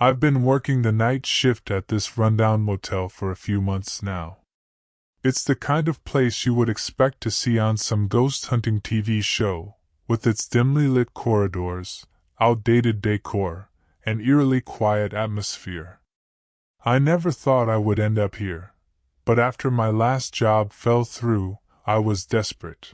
I've been working the night shift at this rundown motel for a few months now. It's the kind of place you would expect to see on some ghost hunting TV show, with its dimly lit corridors, outdated decor, and eerily quiet atmosphere. I never thought I would end up here, but after my last job fell through, I was desperate.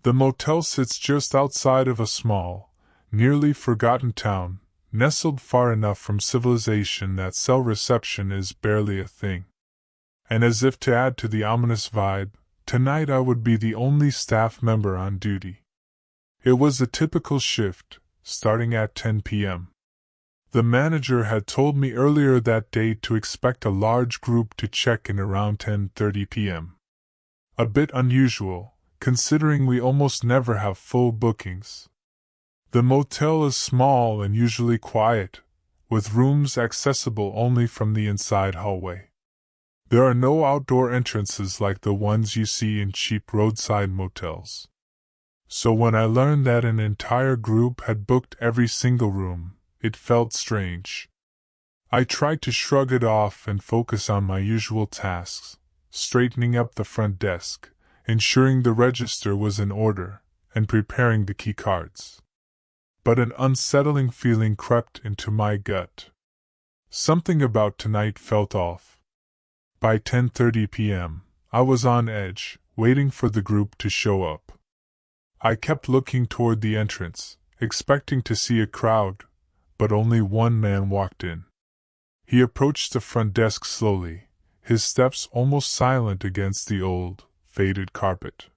The motel sits just outside of a small, nearly forgotten town, nestled far enough from civilization that cell reception is barely a thing. And as if to add to the ominous vibe, tonight I would be the only staff member on duty. It was a typical shift, starting at 10 p.m. The manager had told me earlier that day to expect a large group to check in around 10:30 p.m. A bit unusual, considering we almost never have full bookings. The motel is small and usually quiet, with rooms accessible only from the inside hallway. There are no outdoor entrances like the ones you see in cheap roadside motels. So when I learned that an entire group had booked every single room, it felt strange. I tried to shrug it off and focus on my usual tasks, straightening up the front desk, ensuring the register was in order, and preparing the key cards. But an unsettling feeling crept into my gut. Something about tonight felt off. By 10:30 p.m., I was on edge, waiting for the group to show up. I kept looking toward the entrance, expecting to see a crowd, but only one man walked in. He approached the front desk slowly, his steps almost silent against the old, faded carpet.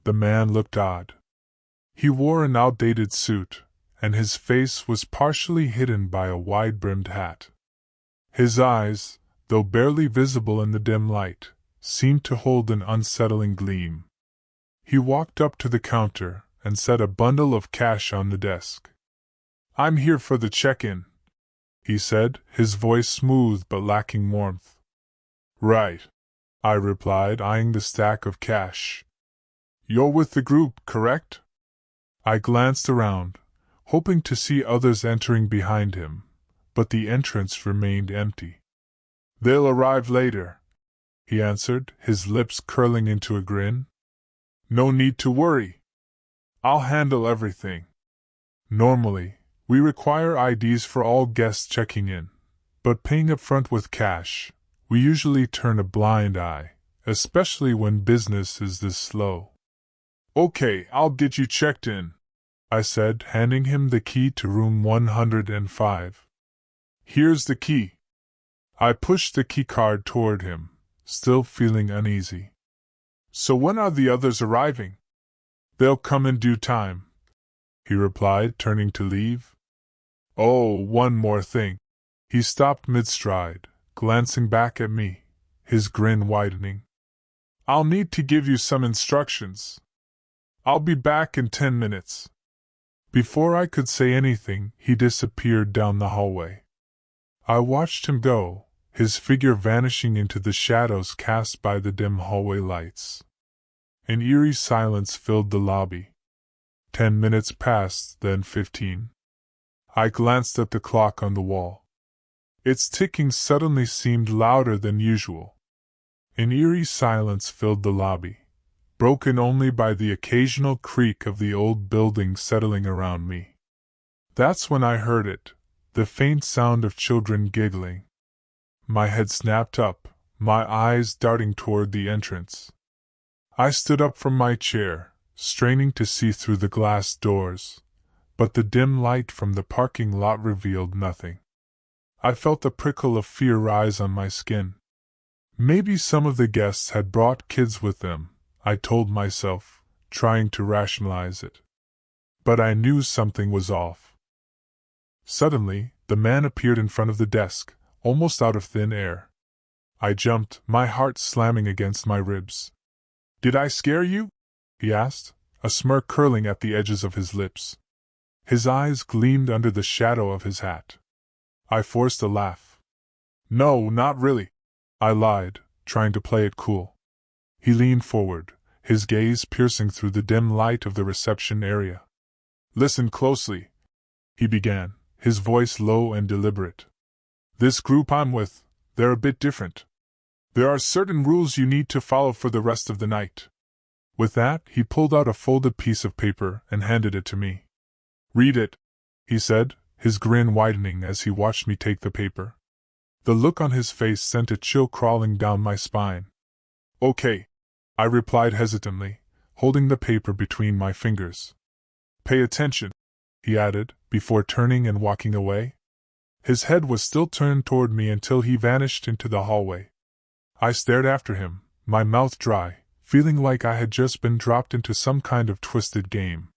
The man looked odd. He wore an outdated suit, and his face was partially hidden by a wide-brimmed hat. His eyes, though barely visible in the dim light, seemed to hold an unsettling gleam. He walked up to the counter and set a bundle of cash on the desk. "I'm here for the check-in," he said, his voice smooth but lacking warmth. "Right," I replied, eyeing the stack of cash. "You're with the group, correct?" I glanced around, hoping to see others entering behind him, but the entrance remained empty. "They'll arrive later," he answered, his lips curling into a grin. "No need to worry. I'll handle everything. Normally, we require IDs for all guests checking in, but paying up front with cash, we usually turn a blind eye, especially when business is this slow." "Okay, I'll get you checked in," I said, handing him the key to room 105. "Here's the key." I pushed the keycard toward him, still feeling uneasy. "So when are the others arriving?" "They'll come in due time," he replied, turning to leave. "Oh, one more thing." He stopped mid-stride, glancing back at me, his grin widening. "I'll need to give you some instructions. I'll be back in 10 minutes. Before I could say anything, he disappeared down the hallway. I watched him go, his figure vanishing into the shadows cast by the dim hallway lights. An eerie silence filled the lobby. 10 minutes passed, then 15. I glanced at the clock on the wall. Its ticking suddenly seemed louder than usual. An eerie silence filled the lobby, broken only by the occasional creak of the old building settling around me. That's when I heard it, the faint sound of children giggling. My head snapped up, my eyes darting toward the entrance. I stood up from my chair, straining to see through the glass doors, but the dim light from the parking lot revealed nothing. I felt a prickle of fear rise on my skin. Maybe some of the guests had brought kids with them, I told myself, trying to rationalize it. But I knew something was off. Suddenly, the man appeared in front of the desk, almost out of thin air. I jumped, my heart slamming against my ribs. "Did I scare you?" he asked, a smirk curling at the edges of his lips. His eyes gleamed under the shadow of his hat. I forced a laugh. "No, not really," I lied, trying to play it cool. He leaned forward, his gaze piercing through the dim light of the reception area. "Listen closely," he began, his voice low and deliberate. This group I'm with, they're a bit different. There are certain rules you need to follow for the rest of the night." With that, he pulled out a folded piece of paper and handed it to me. "Read it," he said, his grin widening as he watched me take the paper. The look on his face sent a chill crawling down my spine. "Okay," I replied hesitantly, holding the paper between my fingers. "Pay attention," he added, before turning and walking away. His head was still turned toward me until he vanished into the hallway. I stared after him, my mouth dry, feeling like I had just been dropped into some kind of twisted game.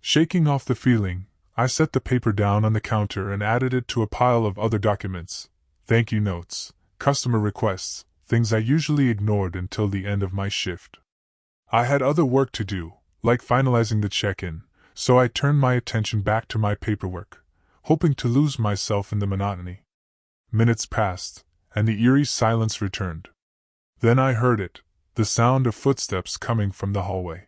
Shaking off the feeling, I set the paper down on the counter and added it to a pile of other documents, thank you notes, customer requests, things I usually ignored until the end of my shift. I had other work to do, like finalizing the check-in, so I turned my attention back to my paperwork, hoping to lose myself in the monotony. Minutes passed, and the eerie silence returned. Then I heard it, the sound of footsteps coming from the hallway.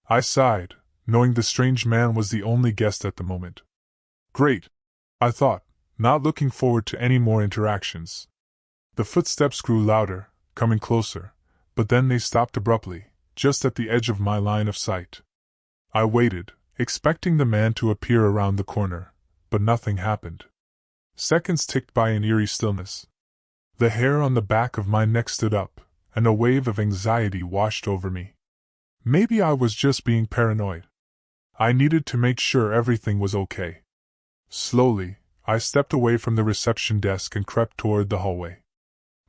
I sighed, knowing the strange man was the only guest at the moment. Great, I thought, not looking forward to any more interactions. The footsteps grew louder, coming closer, but then they stopped abruptly, just at the edge of my line of sight. I waited, expecting the man to appear around the corner, but nothing happened. Seconds ticked by in eerie stillness. The hair on the back of my neck stood up, and a wave of anxiety washed over me. Maybe I was just being paranoid. I needed to make sure everything was okay. Slowly, I stepped away from the reception desk and crept toward the hallway.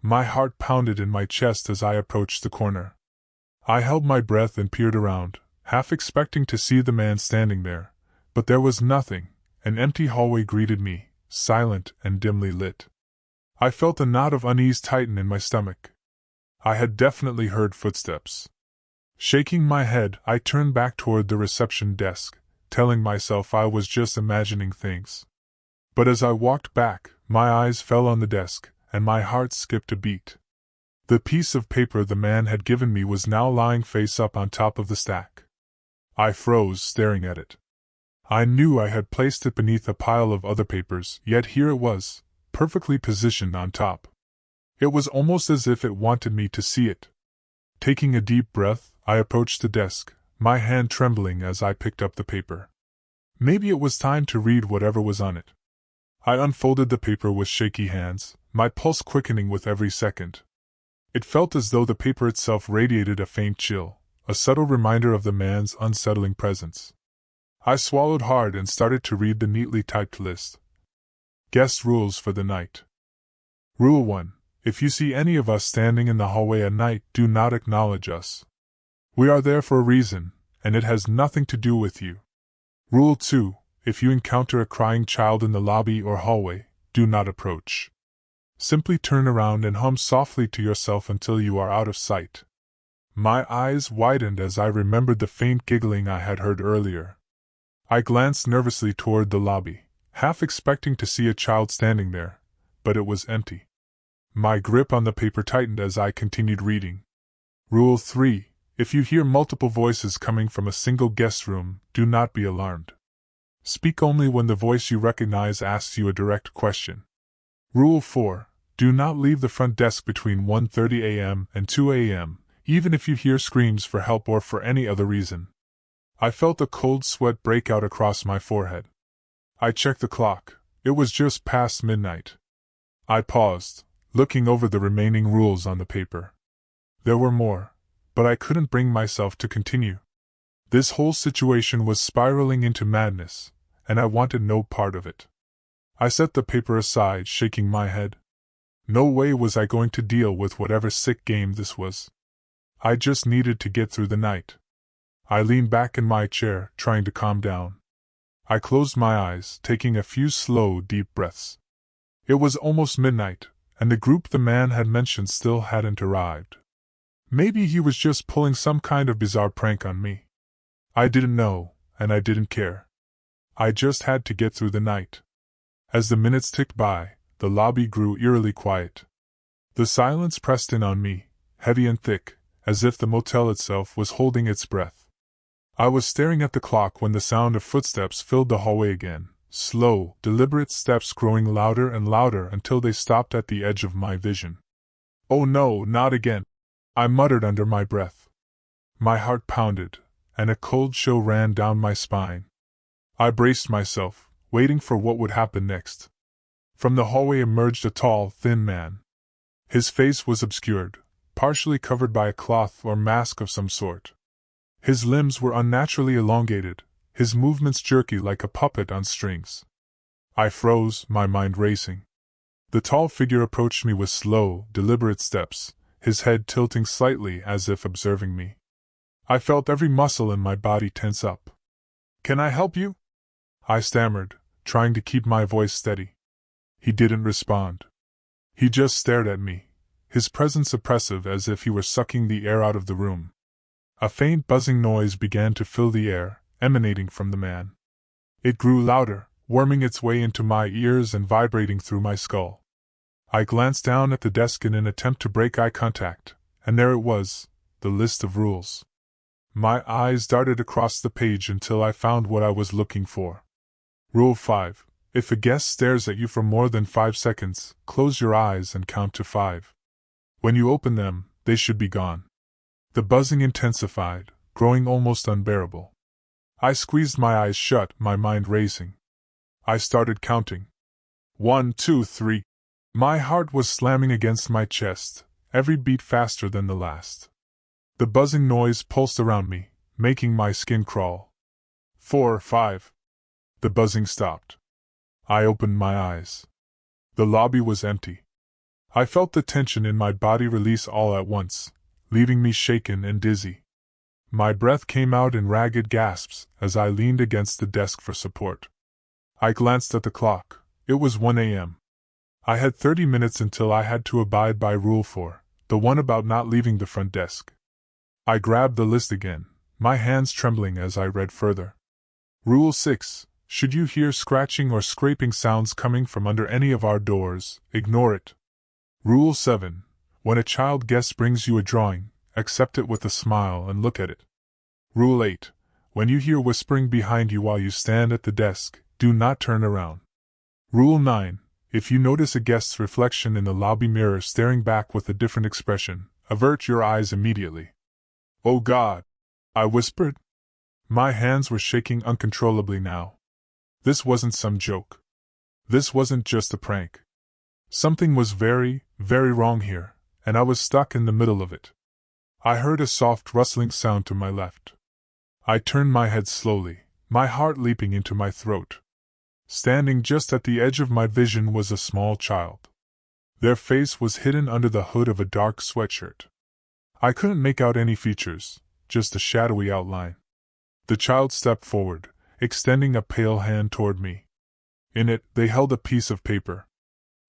My heart pounded in my chest as I approached the corner. I held my breath and peered around, half expecting to see the man standing there, but there was nothing. An empty hallway greeted me, silent and dimly lit. I felt a knot of unease tighten in my stomach. I had definitely heard footsteps. Shaking my head, I turned back toward the reception desk, telling myself I was just imagining things. But as I walked back, my eyes fell on the desk, and my heart skipped a beat. The piece of paper the man had given me was now lying face up on top of the stack. I froze, staring at it. I knew I had placed it beneath a pile of other papers, yet here it was, perfectly positioned on top. It was almost as if it wanted me to see it. Taking a deep breath, I approached the desk, my hand trembling as I picked up the paper. Maybe it was time to read whatever was on it. I unfolded the paper with shaky hands, my pulse quickening with every second. It felt as though the paper itself radiated a faint chill, a subtle reminder of the man's unsettling presence. I swallowed hard and started to read the neatly typed list. Guest rules for the night. Rule 1. If you see any of us standing in the hallway at night, do not acknowledge us. We are there for a reason, and it has nothing to do with you. Rule 2. If you encounter a crying child in the lobby or hallway, do not approach. Simply turn around and hum softly to yourself until you are out of sight. My eyes widened as I remembered the faint giggling I had heard earlier. I glanced nervously toward the lobby, half expecting to see a child standing there, but it was empty. My grip on the paper tightened as I continued reading. Rule 3. If you hear multiple voices coming from a single guest room, do not be alarmed. Speak only when the voice you recognize asks you a direct question. Rule 4. Do not leave the front desk between 1:30 a.m. and 2 a.m., even if you hear screams for help or for any other reason. I felt a cold sweat break out across my forehead. I checked the clock. It was just past midnight. I paused, looking over the remaining rules on the paper. There were more, but I couldn't bring myself to continue. This whole situation was spiraling into madness, and I wanted no part of it. I set the paper aside, shaking my head. No way was I going to deal with whatever sick game this was. I just needed to get through the night. I leaned back in my chair, trying to calm down. I closed my eyes, taking a few slow, deep breaths. It was almost midnight, and the group the man had mentioned still hadn't arrived. Maybe he was just pulling some kind of bizarre prank on me. I didn't know, and I didn't care. I just had to get through the night. As the minutes ticked by, the lobby grew eerily quiet. The silence pressed in on me, heavy and thick, as if the motel itself was holding its breath. I was staring at the clock when the sound of footsteps filled the hallway again, slow, deliberate steps growing louder and louder until they stopped at the edge of my vision. "Oh no, not again," I muttered under my breath. My heart pounded, and a cold chill ran down my spine. I braced myself, waiting for what would happen next. From the hallway emerged a tall, thin man. His face was obscured, partially covered by a cloth or mask of some sort. His limbs were unnaturally elongated, his movements jerky like a puppet on strings. I froze, my mind racing. The tall figure approached me with slow, deliberate steps, his head tilting slightly as if observing me. I felt every muscle in my body tense up. "Can I help you?" I stammered, trying to keep my voice steady. He didn't respond. He just stared at me, his presence oppressive as if he were sucking the air out of the room. A faint buzzing noise began to fill the air, emanating from the man. It grew louder, worming its way into my ears and vibrating through my skull. I glanced down at the desk in an attempt to break eye contact, and there it was, the list of rules. My eyes darted across the page until I found what I was looking for. Rule 5. If a guest stares at you for more than 5 seconds, close your eyes and count to 5. When you open them, they should be gone. The buzzing intensified, growing almost unbearable. I squeezed my eyes shut, my mind racing. I started counting. 1, 2, 3. My heart was slamming against my chest, every beat faster than the last. The buzzing noise pulsed around me, making my skin crawl. 4, 5. The buzzing stopped. I opened my eyes. The lobby was empty. I felt the tension in my body release all at once, leaving me shaken and dizzy. My breath came out in ragged gasps as I leaned against the desk for support. I glanced at the clock. It was 1 a.m. I had 30 minutes until I had to abide by Rule 4, the one about not leaving the front desk. I grabbed the list again, my hands trembling as I read further. Rule 6. Should you hear scratching or scraping sounds coming from under any of our doors, ignore it. Rule 7. When a child guest brings you a drawing, accept it with a smile and look at it. Rule 8. When you hear whispering behind you while you stand at the desk, do not turn around. Rule 9. If you notice a guest's reflection in the lobby mirror staring back with a different expression, avert your eyes immediately. "Oh God!" I whispered. My hands were shaking uncontrollably now. This wasn't some joke. This wasn't just a prank. Something was very, very wrong here, and I was stuck in the middle of it. I heard a soft rustling sound to my left. I turned my head slowly, my heart leaping into my throat. Standing just at the edge of my vision was a small child. Their face was hidden under the hood of a dark sweatshirt. I couldn't make out any features, just a shadowy outline. The child stepped forward, extending a pale hand toward me. In it, they held a piece of paper.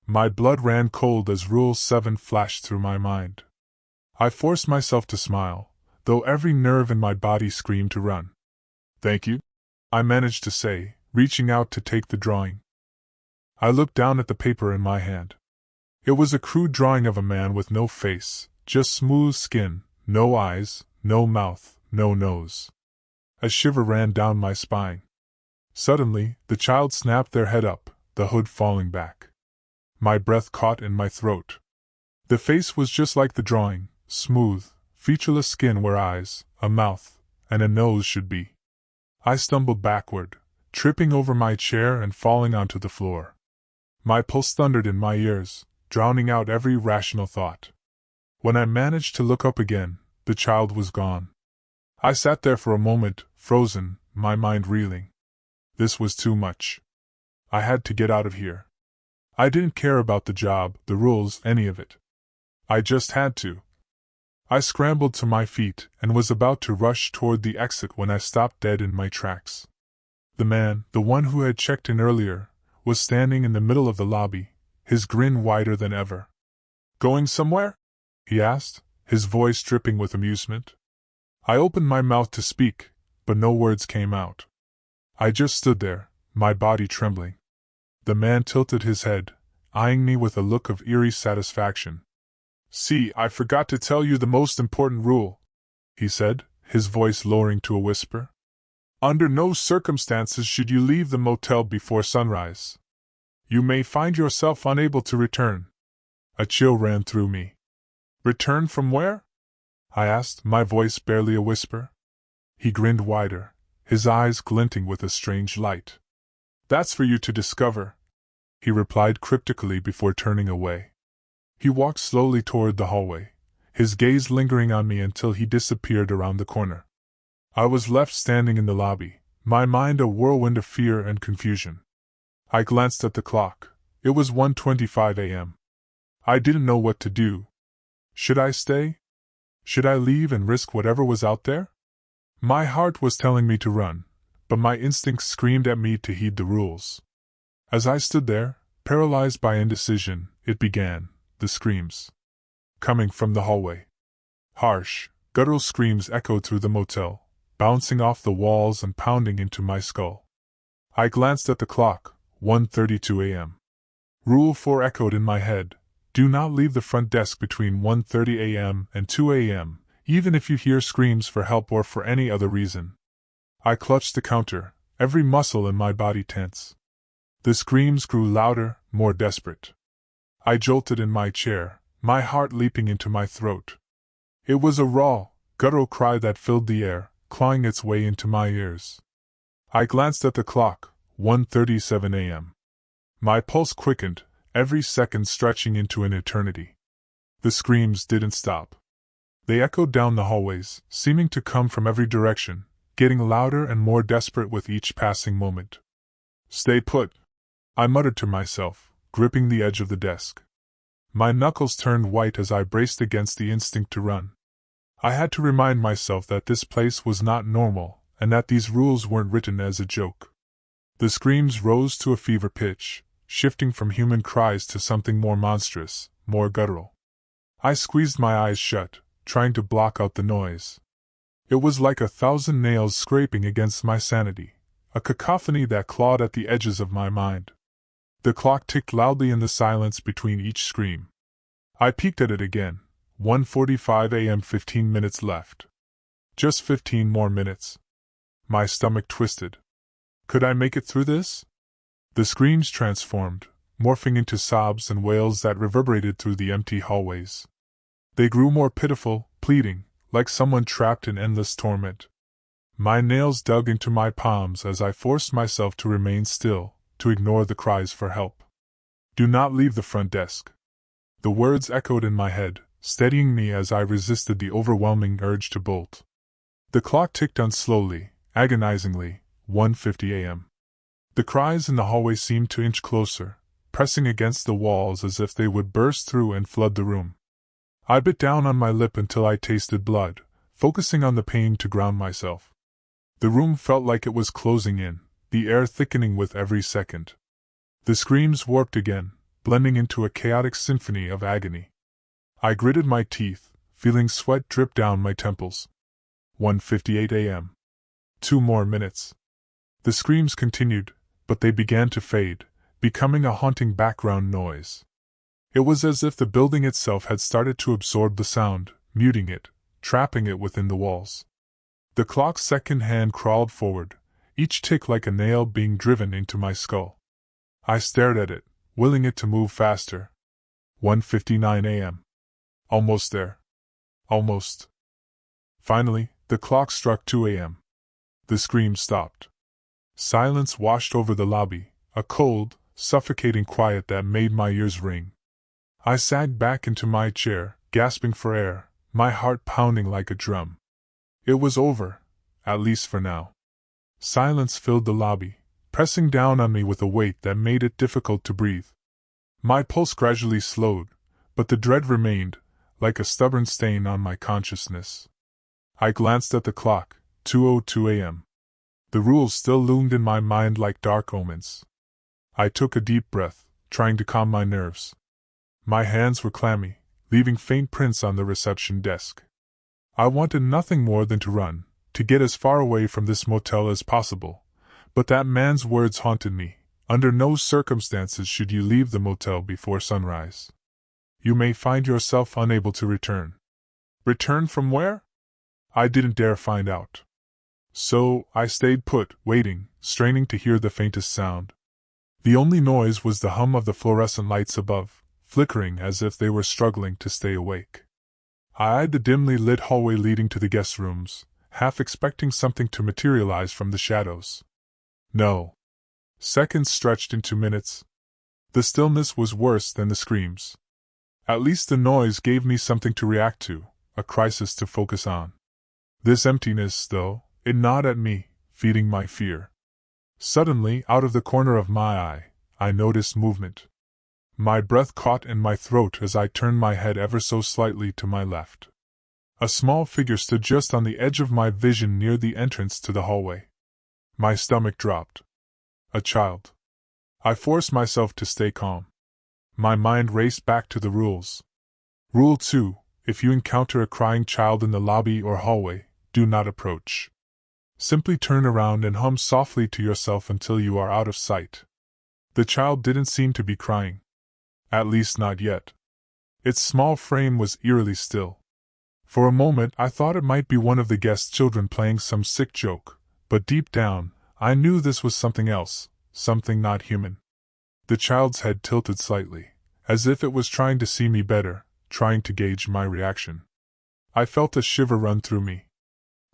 My blood ran cold as Rule 7 flashed through my mind. I forced myself to smile, though every nerve in my body screamed to run. "Thank you," I managed to say, reaching out to take the drawing. I looked down at the paper in my hand. It was a crude drawing of a man with no face, just smooth skin, no eyes, no mouth, no nose. A shiver ran down my spine. Suddenly, the child snapped their head up, the hood falling back. My breath caught in my throat. The face was just like the drawing, smooth, featureless skin where eyes, a mouth, and a nose should be. I stumbled backward, tripping over my chair and falling onto the floor. My pulse thundered in my ears, drowning out every rational thought. When I managed to look up again, the child was gone. I sat there for a moment, frozen, my mind reeling. This was too much. I had to get out of here. I didn't care about the job, the rules, any of it. I just had to. I scrambled to my feet and was about to rush toward the exit when I stopped dead in my tracks. The man, the one who had checked in earlier, was standing in the middle of the lobby, his grin wider than ever. "Going somewhere?" he asked, his voice dripping with amusement. I opened my mouth to speak, but no words came out. I just stood there, my body trembling. The man tilted his head, eyeing me with a look of eerie satisfaction. "See, I forgot to tell you the most important rule," he said, his voice lowering to a whisper. Under no circumstances should you leave the motel before sunrise. You may find yourself unable to return. A chill ran through me. Return from where? I asked, my voice barely a whisper. He grinned wider, his eyes glinting with a strange light. That's for you to discover, he replied cryptically before turning away. He walked slowly toward the hallway, his gaze lingering on me until he disappeared around the corner. I was left standing in the lobby, my mind a whirlwind of fear and confusion. I glanced at the clock. It was 1:25 a.m. I didn't know what to do. Should I stay? Should I leave and risk whatever was out there? My heart was telling me to run, but my instincts screamed at me to heed the rules. As I stood there, paralyzed by indecision, it began, the screams. Coming from the hallway. Harsh, guttural screams echoed through the motel, bouncing off the walls and pounding into my skull. I glanced at the clock, 1:32 a.m. Rule 4 echoed in my head. Do not leave the front desk between 1:30 a.m. and 2 a.m., even if you hear screams for help or for any other reason. I clutched the counter, every muscle in my body tense. The screams grew louder, more desperate. I jolted in my chair, my heart leaping into my throat. It was a raw, guttural cry that filled the air, clawing its way into my ears. I glanced at the clock, 1:37 a.m. My pulse quickened, every second stretching into an eternity. The screams didn't stop. They echoed down the hallways, seeming to come from every direction, getting louder and more desperate with each passing moment. Stay put, I muttered to myself, gripping the edge of the desk. My knuckles turned white as I braced against the instinct to run. I had to remind myself that this place was not normal, and that these rules weren't written as a joke. The screams rose to a fever pitch, shifting from human cries to something more monstrous, more guttural. I squeezed my eyes shut, trying to block out the noise. It was like 1,000 nails scraping against my sanity, a cacophony that clawed at the edges of my mind. The clock ticked loudly in the silence between each scream. I peeked at it again. 1:45 a.m. 15 minutes left. Just 15 more minutes. My stomach twisted. Could I make it through this? The screams transformed, morphing into sobs and wails that reverberated through the empty hallways. They grew more pitiful, pleading, like someone trapped in endless torment. My nails dug into my palms as I forced myself to remain still, to ignore the cries for help. Do not leave the front desk. The words echoed in my head, steadying me as I resisted the overwhelming urge to bolt. The clock ticked on slowly, agonizingly, 1:50 a.m. The cries in the hallway seemed to inch closer, pressing against the walls as if they would burst through and flood the room. I bit down on my lip until I tasted blood, focusing on the pain to ground myself. The room felt like it was closing in, the air thickening with every second. The screams warped again, blending into a chaotic symphony of agony. I gritted my teeth, feeling sweat drip down my temples. 1:58 a.m. 2 more minutes. The screams continued, but they began to fade, becoming a haunting background noise. It was as if the building itself had started to absorb the sound, muting it, trapping it within the walls. The clock's second hand crawled forward, each tick like a nail being driven into my skull. I stared at it, willing it to move faster. 1:59 a.m. Almost there. Almost. Finally, the clock struck 2 a.m. The screams stopped. Silence washed over the lobby, a cold, suffocating quiet that made my ears ring. I sagged back into my chair, gasping for air, my heart pounding like a drum. It was over, at least for now. Silence filled the lobby, pressing down on me with a weight that made it difficult to breathe. My pulse gradually slowed, but the dread remained, like a stubborn stain on my consciousness. I glanced at the clock, 2:02 a.m. The rules still loomed in my mind like dark omens. I took a deep breath, trying to calm my nerves. My hands were clammy, leaving faint prints on the reception desk. I wanted nothing more than to run, to get as far away from this motel as possible, but that man's words haunted me. Under no circumstances should you leave the motel before sunrise. You may find yourself unable to return. Return from where? I didn't dare find out. So, I stayed put, waiting, straining to hear the faintest sound. The only noise was the hum of the fluorescent lights above, flickering as if they were struggling to stay awake. I eyed the dimly lit hallway leading to the guest rooms, half expecting something to materialize from the shadows. No. Seconds stretched into minutes. The stillness was worse than the screams. At least the noise gave me something to react to, a crisis to focus on. This emptiness, though, it gnawed at me, feeding my fear. Suddenly, out of the corner of my eye, I noticed movement. My breath caught in my throat as I turned my head ever so slightly to my left. A small figure stood just on the edge of my vision near the entrance to the hallway. My stomach dropped. A child. I forced myself to stay calm. My mind raced back to the rules. Rule 2: if you encounter a crying child in the lobby or hallway, do not approach. Simply turn around and hum softly to yourself until you are out of sight. The child didn't seem to be crying. At least not yet. Its small frame was eerily still. For a moment I thought it might be one of the guest children playing some sick joke, but deep down, I knew this was something else, something not human. The child's head tilted slightly, as if it was trying to see me better, trying to gauge my reaction. I felt a shiver run through me.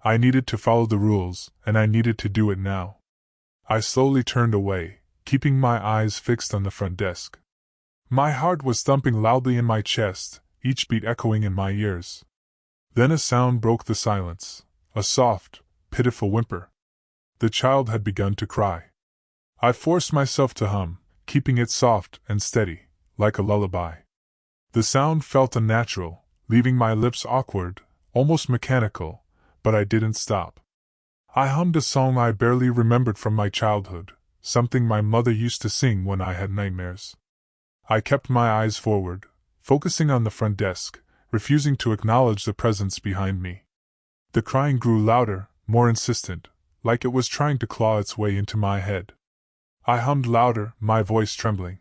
I needed to follow the rules, and I needed to do it now. I slowly turned away, keeping my eyes fixed on the front desk. My heart was thumping loudly in my chest, each beat echoing in my ears. Then a sound broke the silence, a soft, pitiful whimper. The child had begun to cry. I forced myself to hum, keeping it soft and steady, like a lullaby. The sound felt unnatural, leaving my lips awkward, almost mechanical, but I didn't stop. I hummed a song I barely remembered from my childhood, something my mother used to sing when I had nightmares. I kept my eyes forward, focusing on the front desk, refusing to acknowledge the presence behind me. The crying grew louder, more insistent, like it was trying to claw its way into my head. I hummed louder, my voice trembling.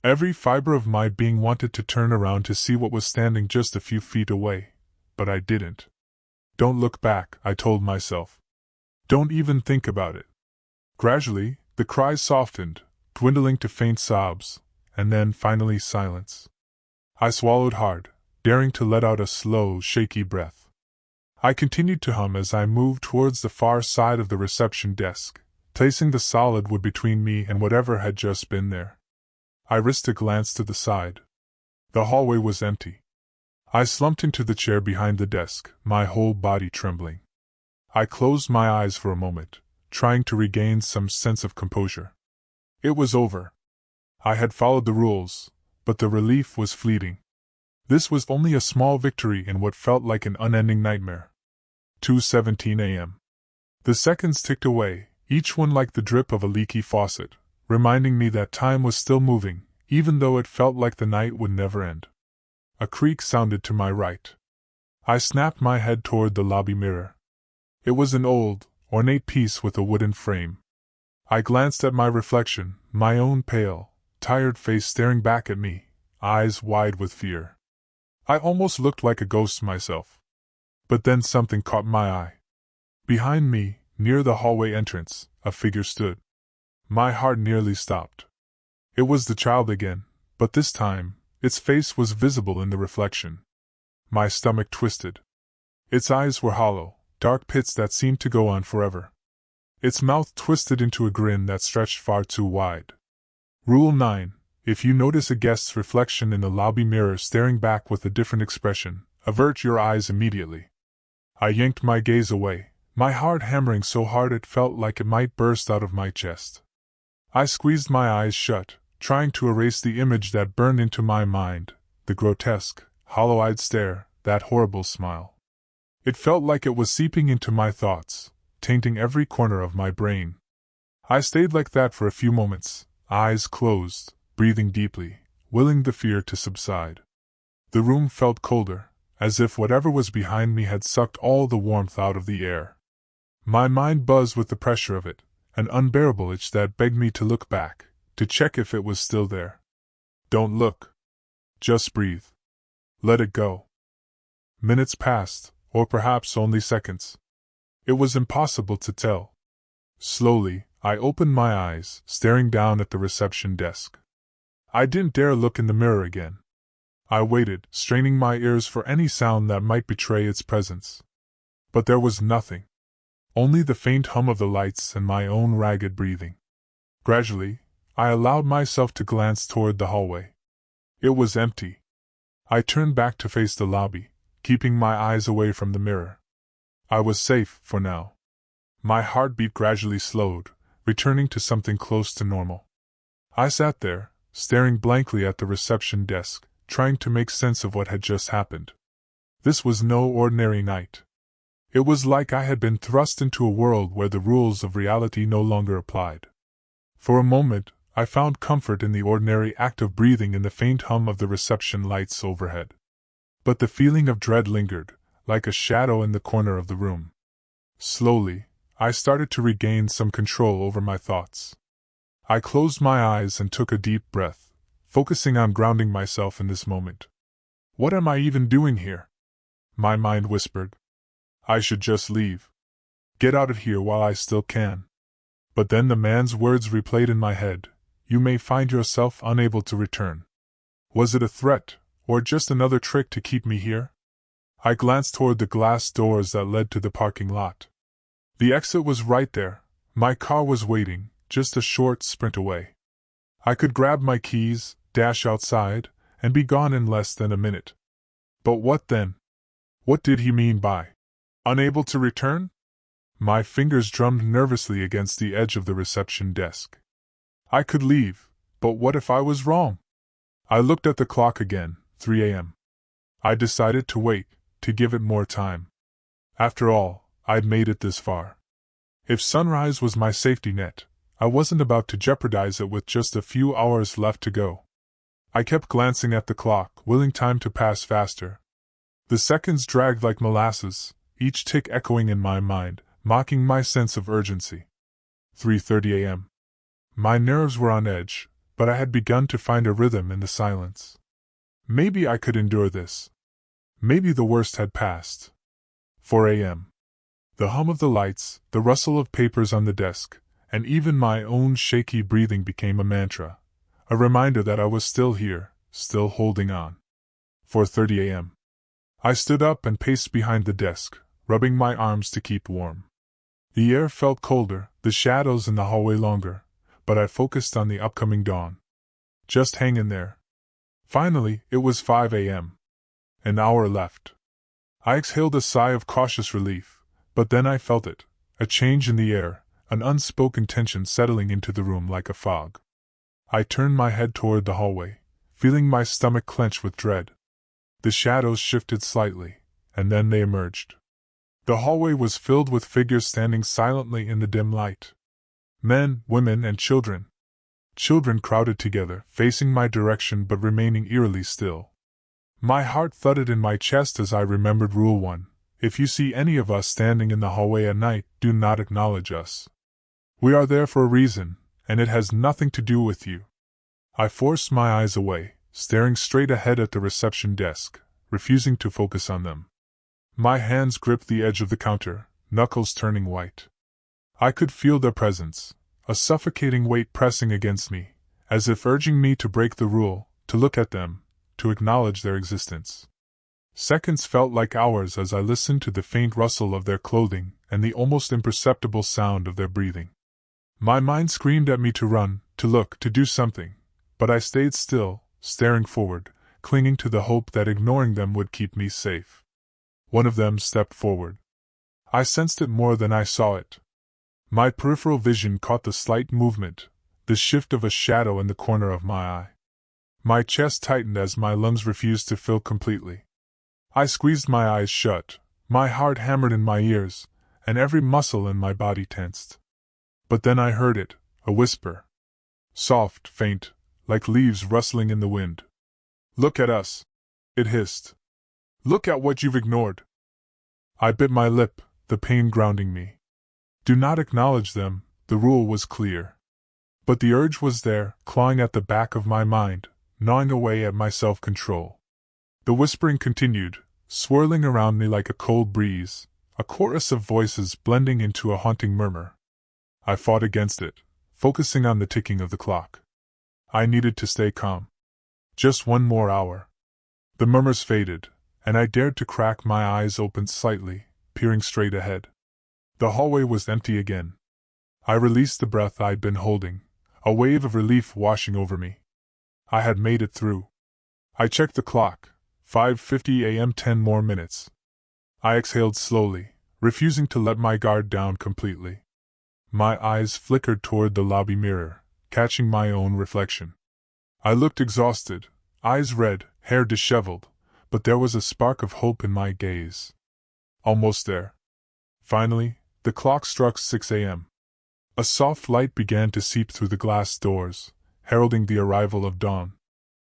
Every fiber of my being wanted to turn around to see what was standing just a few feet away, but I didn't. Don't look back, I told myself. Don't even think about it. Gradually, the cries softened, dwindling to faint sobs, and then finally silence. I swallowed hard, daring to let out a slow, shaky breath. I continued to hum as I moved towards the far side of the reception desk, placing the solid wood between me and whatever had just been there. I risked a glance to the side. The hallway was empty. I slumped into the chair behind the desk, my whole body trembling. I closed my eyes for a moment, trying to regain some sense of composure. It was over. I had followed the rules, but the relief was fleeting. This was only a small victory in what felt like an unending nightmare. 2:17 a.m. The seconds ticked away, each one like the drip of a leaky faucet, reminding me that time was still moving, even though it felt like the night would never end. A creak sounded to my right. I snapped my head toward the lobby mirror. It was an old, ornate piece with a wooden frame. I glanced at my reflection, my own pale, tired face staring back at me, eyes wide with fear. I almost looked like a ghost myself. But then something caught my eye. Behind me, near the hallway entrance, a figure stood. My heart nearly stopped. It was the child again, but this time, its face was visible in the reflection. My stomach twisted. Its eyes were hollow, dark pits that seemed to go on forever. Its mouth twisted into a grin that stretched far too wide. Rule 9: if you notice a guest's reflection in the lobby mirror staring back with a different expression, avert your eyes immediately. I yanked my gaze away, my heart hammering so hard it felt like it might burst out of my chest. I squeezed my eyes shut, trying to erase the image that burned into my mind, the grotesque, hollow-eyed stare, that horrible smile. It felt like it was seeping into my thoughts, tainting every corner of my brain. I stayed like that for a few moments, eyes closed, breathing deeply, willing the fear to subside. The room felt colder, as if whatever was behind me had sucked all the warmth out of the air. My mind buzzed with the pressure of it, an unbearable itch that begged me to look back, to check if it was still there. Don't look. Just breathe. Let it go. Minutes passed, or perhaps only seconds. It was impossible to tell. Slowly, I opened my eyes, staring down at the reception desk. I didn't dare look in the mirror again. I waited, straining my ears for any sound that might betray its presence. But there was nothing. Only the faint hum of the lights and my own ragged breathing. Gradually, I allowed myself to glance toward the hallway. It was empty. I turned back to face the lobby, keeping my eyes away from the mirror. I was safe, for now. My heartbeat gradually slowed, returning to something close to normal. I sat there, staring blankly at the reception desk, trying to make sense of what had just happened. This was no ordinary night. It was like I had been thrust into a world where the rules of reality no longer applied. For a moment, I found comfort in the ordinary act of breathing in the faint hum of the reception lights overhead. But the feeling of dread lingered, like a shadow in the corner of the room. Slowly, I started to regain some control over my thoughts. I closed my eyes and took a deep breath, focusing on grounding myself in this moment. What am I even doing here? My mind whispered. I should just leave. Get out of here while I still can. But then the man's words replayed in my head. You may find yourself unable to return. Was it a threat, or just another trick to keep me here? I glanced toward the glass doors that led to the parking lot. The exit was right there. My car was waiting, just a short sprint away. I could grab my keys, dash outside, and be gone in less than a minute. But what then? What did he mean by unable to return? My fingers drummed nervously against the edge of the reception desk. I could leave, but what if I was wrong? I looked at the clock again, 3 a.m. I decided to wait, to give it more time. After all, I'd made it this far. If sunrise was my safety net, I wasn't about to jeopardize it with just a few hours left to go. I kept glancing at the clock, willing time to pass faster. The seconds dragged like molasses, each tick echoing in my mind, mocking my sense of urgency. 3:30 a.m. My nerves were on edge, but I had begun to find a rhythm in the silence. Maybe I could endure this. Maybe the worst had passed. 4 a.m. The hum of the lights, the rustle of papers on the desk, and even my own shaky breathing became a mantra, a reminder that I was still here, still holding on. 4:30 a.m. I stood up and paced behind the desk, rubbing my arms to keep warm. The air felt colder, the shadows in the hallway longer, but I focused on the upcoming dawn. Just hang in there. Finally, it was 5 a.m. An hour left. I exhaled a sigh of cautious relief, but then I felt it, a change in the air, an unspoken tension settling into the room like a fog. I turned my head toward the hallway, feeling my stomach clench with dread. The shadows shifted slightly, and then they emerged. The hallway was filled with figures standing silently in the dim light. Men, women, and children. Children crowded together, facing my direction but remaining eerily still. My heart thudded in my chest as I remembered Rule 1. If you see any of us standing in the hallway at night, do not acknowledge us. We are there for a reason, and it has nothing to do with you. I forced my eyes away, staring straight ahead at the reception desk, refusing to focus on them. My hands gripped the edge of the counter, knuckles turning white. I could feel their presence, a suffocating weight pressing against me, as if urging me to break the rule, to look at them, to acknowledge their existence. Seconds felt like hours as I listened to the faint rustle of their clothing and the almost imperceptible sound of their breathing. My mind screamed at me to run, to look, to do something, but I stayed still, staring forward, clinging to the hope that ignoring them would keep me safe. One of them stepped forward. I sensed it more than I saw it. My peripheral vision caught the slight movement, the shift of a shadow in the corner of my eye. My chest tightened as my lungs refused to fill completely. I squeezed my eyes shut, my heart hammered in my ears, and every muscle in my body tensed. But then I heard it, a whisper. Soft, faint, like leaves rustling in the wind. "Look at us," it hissed. "Look at what you've ignored." I bit my lip, the pain grounding me. Do not acknowledge them, the rule was clear. But the urge was there, clawing at the back of my mind, gnawing away at my self-control. The whispering continued, swirling around me like a cold breeze, a chorus of voices blending into a haunting murmur. I fought against it, focusing on the ticking of the clock. I needed to stay calm. Just one more hour. The murmurs faded, and I dared to crack my eyes open slightly, peering straight ahead. The hallway was empty again. I released the breath I'd been holding, a wave of relief washing over me. I had made it through. I checked the clock, 5:50 a.m. 10 more minutes. I exhaled slowly, refusing to let my guard down completely. My eyes flickered toward the lobby mirror, catching my own reflection. I looked exhausted, eyes red, hair disheveled, but there was a spark of hope in my gaze. Almost there. Finally, the clock struck 6 a.m. A soft light began to seep through the glass doors, heralding the arrival of dawn.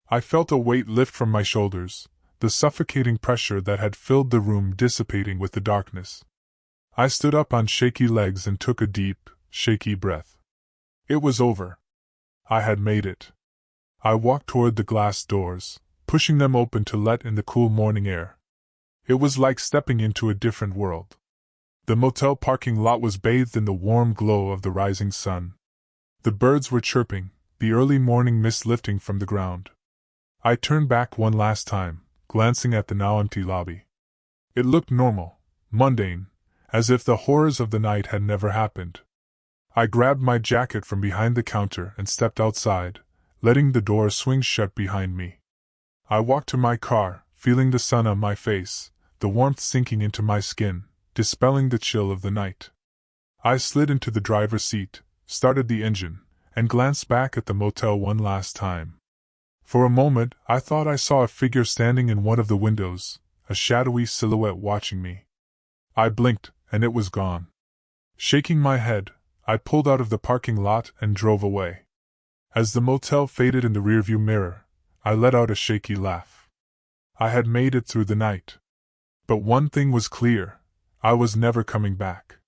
I felt a weight lift from my shoulders, the suffocating pressure that had filled the room dissipating with the darkness. I stood up on shaky legs and took a deep, shaky breath. It was over. I had made it. I walked toward the glass doors, pushing them open to let in the cool morning air. It was like stepping into a different world. The motel parking lot was bathed in the warm glow of the rising sun. The birds were chirping, the early morning mist lifting from the ground. I turned back one last time, glancing at the now empty lobby. It looked normal, mundane, as if the horrors of the night had never happened. I grabbed my jacket from behind the counter and stepped outside, letting the door swing shut behind me. I walked to my car, feeling the sun on my face, the warmth sinking into my skin, dispelling the chill of the night. I slid into the driver's seat, started the engine, and glanced back at the motel one last time. For a moment, I thought I saw a figure standing in one of the windows, a shadowy silhouette watching me. I blinked, and it was gone. Shaking my head, I pulled out of the parking lot and drove away. As the motel faded in the rearview mirror, I let out a shaky laugh. I had made it through the night. But one thing was clear: I was never coming back.